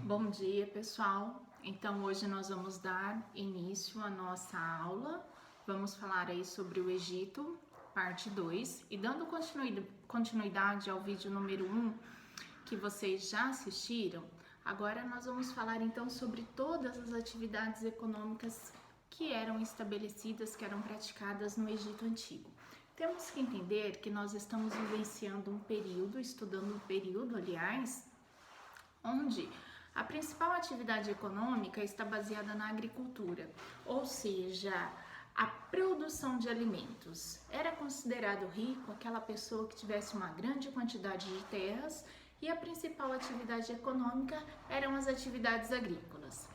Bom dia, pessoal. Então, hoje nós vamos dar início à nossa aula. Vamos falar aí sobre o Egito, parte 2. E dando continuidade ao vídeo número 1, que vocês já assistiram, agora nós vamos falar então sobre todas as atividades econômicas que eram estabelecidas, que eram praticadas no Egito Antigo. Temos que entender que nós estamos vivenciando um período, estudando um período, aliás, onde a principal atividade econômica está baseada na agricultura, ou seja, a produção de alimentos. Era considerado rico aquela pessoa que tivesse uma grande quantidade de terras e a principal atividade econômica eram as atividades agrícolas.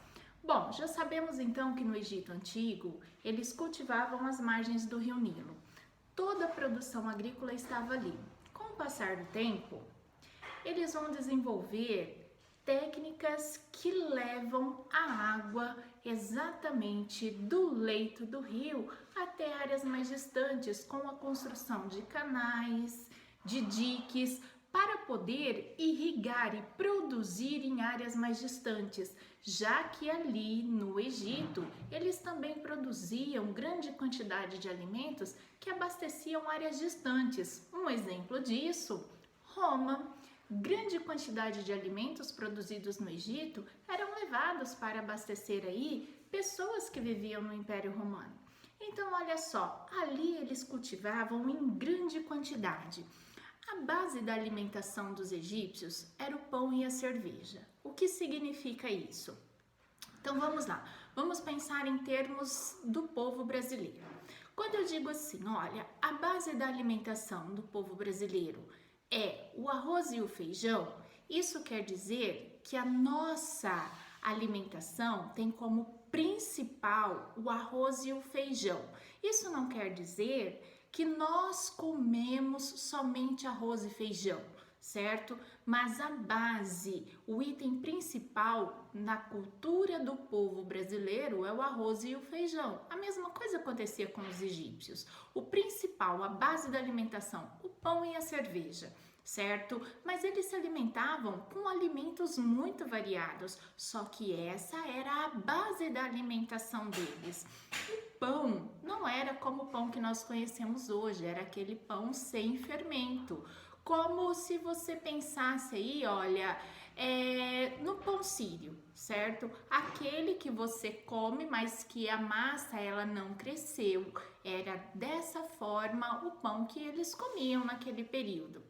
Bom, já sabemos então que no Egito Antigo eles cultivavam as margens do rio Nilo. Toda a produção agrícola estava ali. Com o passar do tempo, eles vão desenvolver técnicas que levam a água exatamente do leito do rio até áreas mais distantes, com a construção de canais, de diques, para poder irrigar e produzir em áreas mais distantes, já que ali no Egito eles também produziam grande quantidade de alimentos que abasteciam áreas distantes. Um exemplo disso, Roma. Grande quantidade de alimentos produzidos no Egito eram levados para abastecer aí pessoas que viviam no Império Romano. Então, olha só, ali eles cultivavam em grande quantidade. A base da alimentação dos egípcios era o pão e a cerveja. O que significa isso? Então, vamos lá. Vamos pensar em termos do povo brasileiro. Quando eu digo assim, olha, a base da alimentação do povo brasileiro é o arroz e o feijão, isso quer dizer que a nossa alimentação tem como principal o arroz e o feijão. Isso não quer dizer que nós comemos somente arroz e feijão, certo? Mas a base, o item principal na cultura do povo brasileiro é o arroz e o feijão. A mesma coisa acontecia com os egípcios. O principal, a base da alimentação, o pão e a cerveja, certo? Mas eles se alimentavam com alimentos muito variados, só que essa era a base da alimentação deles. O pão não era como o pão que nós conhecemos hoje, era aquele pão sem fermento. Como se você pensasse aí, olha, no pão sírio, certo? Aquele que você come, mas que a massa ela não cresceu. Era dessa forma o pão que eles comiam naquele período.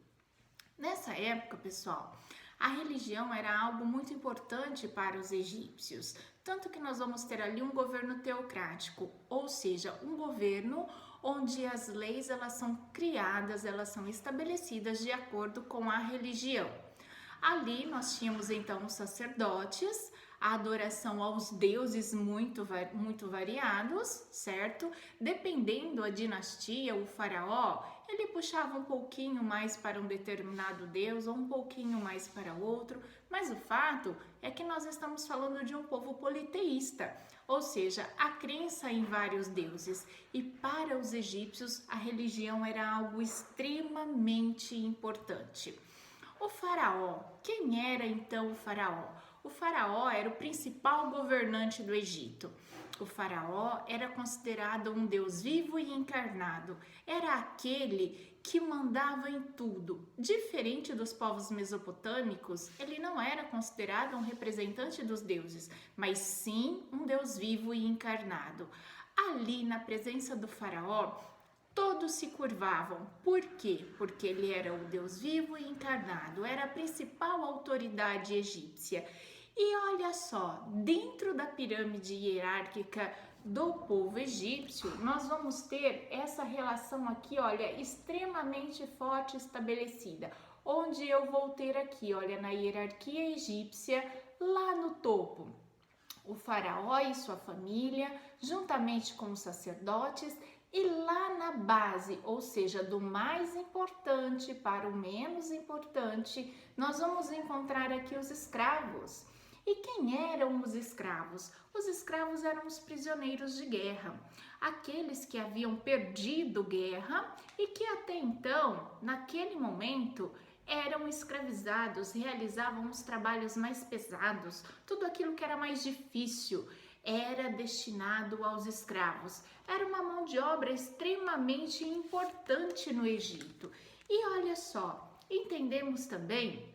Nessa época, pessoal, a religião era algo muito importante para os egípcios, tanto que nós vamos ter ali um governo teocrático, ou seja, um governo onde as leis elas são criadas, elas são estabelecidas de acordo com a religião. Ali nós tínhamos então os sacerdotes, a adoração aos deuses muito variados, certo? Dependendo da dinastia, o faraó, ele puxava um pouquinho mais para um determinado deus ou um pouquinho mais para outro, mas o fato é que nós estamos falando de um povo politeísta, ou seja, a crença em vários deuses. E para os egípcios, a religião era algo extremamente importante. O faraó, quem era então o faraó? O faraó era o principal governante do Egito. O faraó era considerado um deus vivo e encarnado. Era aquele que mandava em tudo. Diferente dos povos mesopotâmicos, ele não era considerado um representante dos deuses, mas sim um deus vivo e encarnado. Ali, na presença do faraó, todos se curvavam. Por quê? Porque ele era o Deus vivo e encarnado, era a principal autoridade egípcia. E olha só, dentro da pirâmide hierárquica do povo egípcio, nós vamos ter essa relação aqui, olha, extremamente forte estabelecida. Onde eu vou ter aqui, olha, na hierarquia egípcia, lá no topo, o faraó e sua família, juntamente com os sacerdotes. E lá na base, ou seja, do mais importante para o menos importante, nós vamos encontrar aqui os escravos. E quem eram os escravos? Os escravos eram os prisioneiros de guerra, aqueles que haviam perdido guerra e que até então, naquele momento, eram escravizados, realizavam os trabalhos mais pesados, tudo aquilo que era mais difícil era destinado aos escravos. Era uma mão de obra extremamente importante no Egito. E olha só, entendemos também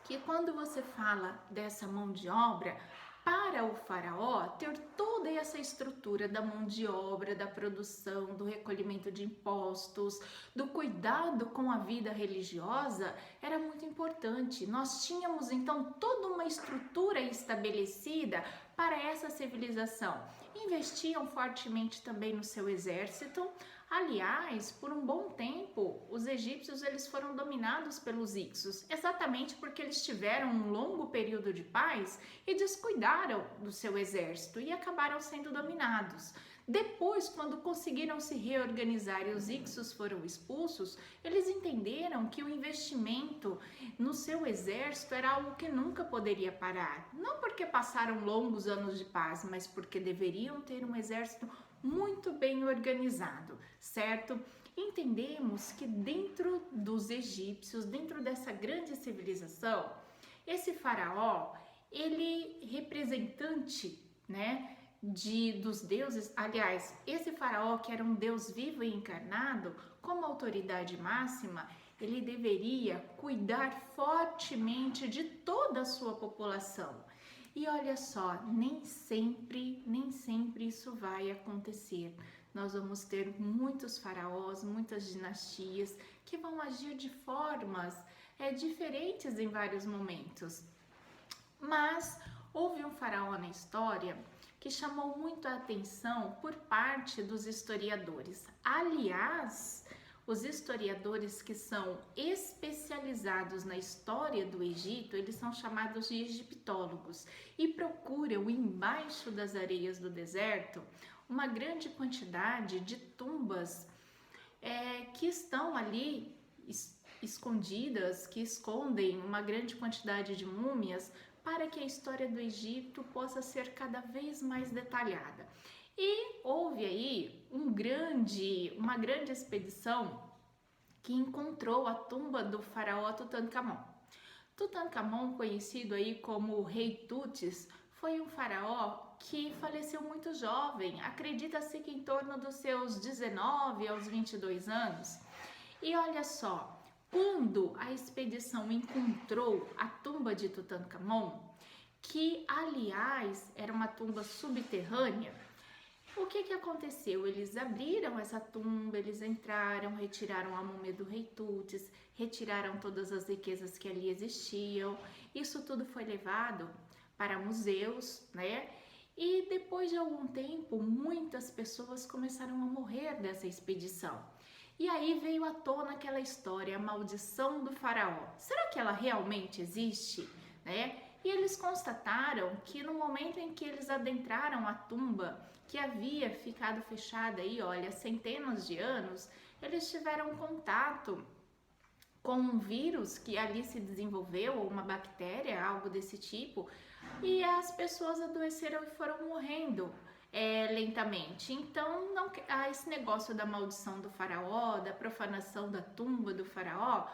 que quando você fala dessa mão de obra, para o faraó ter toda essa estrutura da mão de obra, da produção, do recolhimento de impostos, do cuidado com a vida religiosa, era muito importante. Nós tínhamos então toda uma estrutura estabelecida para essa civilização. Investiam fortemente também no seu exército. Aliás, por um bom tempo, os egípcios eles foram dominados pelos hicsos, exatamente porque eles tiveram um longo período de paz e descuidaram do seu exército e acabaram sendo dominados. Depois, quando conseguiram se reorganizar e os hicsos foram expulsos, eles entenderam que o investimento no seu exército era algo que nunca poderia parar. Não porque passaram longos anos de paz, mas porque deveriam ter um exército muito bem organizado, certo? Entendemos que dentro dos egípcios, dentro dessa grande civilização, esse faraó, ele representante, né, dos deuses, aliás, esse faraó que era um deus vivo e encarnado, como autoridade máxima, ele deveria cuidar fortemente de toda a sua população. E olha só, nem sempre isso vai acontecer. Nós vamos ter muitos faraós, muitas dinastias que vão agir de formas diferentes em vários momentos. Mas houve um faraó na história que chamou muito a atenção por parte dos historiadores. Aliás, os historiadores que são especializados na história do Egito, eles são chamados de egiptólogos e procuram embaixo das areias do deserto uma grande quantidade de tumbas que estão ali escondidas, que escondem uma grande quantidade de múmias para que a história do Egito possa ser cada vez mais detalhada. E houve aí uma grande expedição que encontrou a tumba do faraó Tutankhamon. Tutankhamon, conhecido aí como o Rei Tutis, foi um faraó que faleceu muito jovem, acredita-se que em torno dos seus 19 aos 22 anos. E olha só, quando a expedição encontrou a tumba de Tutankhamon, que aliás era uma tumba subterrânea, o que aconteceu? Eles abriram essa tumba, eles entraram, retiraram a múmia do Rei Tutis, retiraram todas as riquezas que ali existiam. Isso tudo foi levado para museus, né? E depois de algum tempo, muitas pessoas começaram a morrer dessa expedição. E aí veio à tona aquela história, a maldição do faraó. Será que ela realmente existe, né? E eles constataram que no momento em que eles adentraram a tumba, que havia ficado fechada aí, olha, centenas de anos, eles tiveram contato com um vírus que ali se desenvolveu, ou uma bactéria, algo desse tipo, e as pessoas adoeceram e foram morrendo lentamente. Então, esse negócio da maldição do faraó, da profanação da tumba do faraó,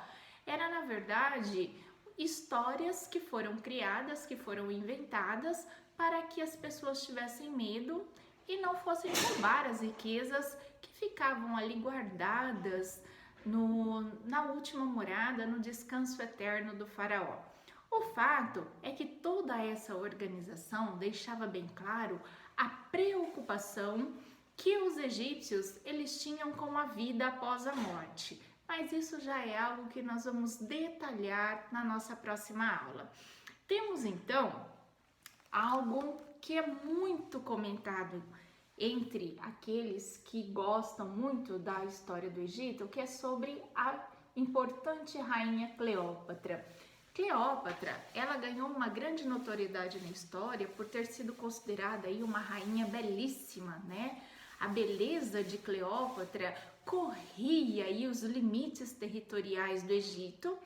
era na verdade histórias que foram criadas, que foram inventadas para que as pessoas tivessem medo e não fossem roubar as riquezas que ficavam ali guardadas na última morada, no descanso eterno do faraó. O fato é que toda essa organização deixava bem claro a preocupação que os egípcios eles tinham com a vida após a morte. Mas isso já é algo que nós vamos detalhar na nossa próxima aula. Temos então algo que é muito comentado entre aqueles que gostam muito da história do Egito, que é sobre a importante rainha Cleópatra. Cleópatra, ela ganhou uma grande notoriedade na história por ter sido considerada aí uma rainha belíssima, né? A beleza de Cleópatra corria aí os limites territoriais do Egito.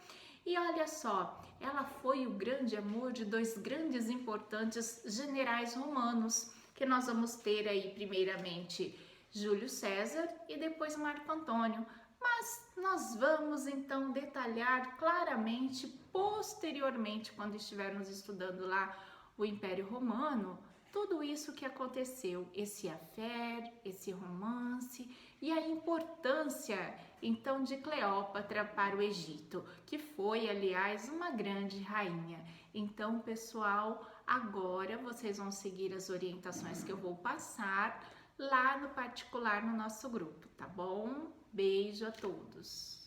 E olha só, ela foi o grande amor de dois grandes e importantes generais romanos, que nós vamos ter aí primeiramente Júlio César e depois Marco Antônio. mas nós vamos então detalhar claramente posteriormente, quando estivermos estudando lá o Império Romano, tudo isso que aconteceu, esse affair, esse romance e a importância então de Cleópatra para o Egito, que foi, aliás, uma grande rainha. Então, pessoal, agora vocês vão seguir as orientações que eu vou passar lá no particular no nosso grupo, tá bom? Beijo a todos!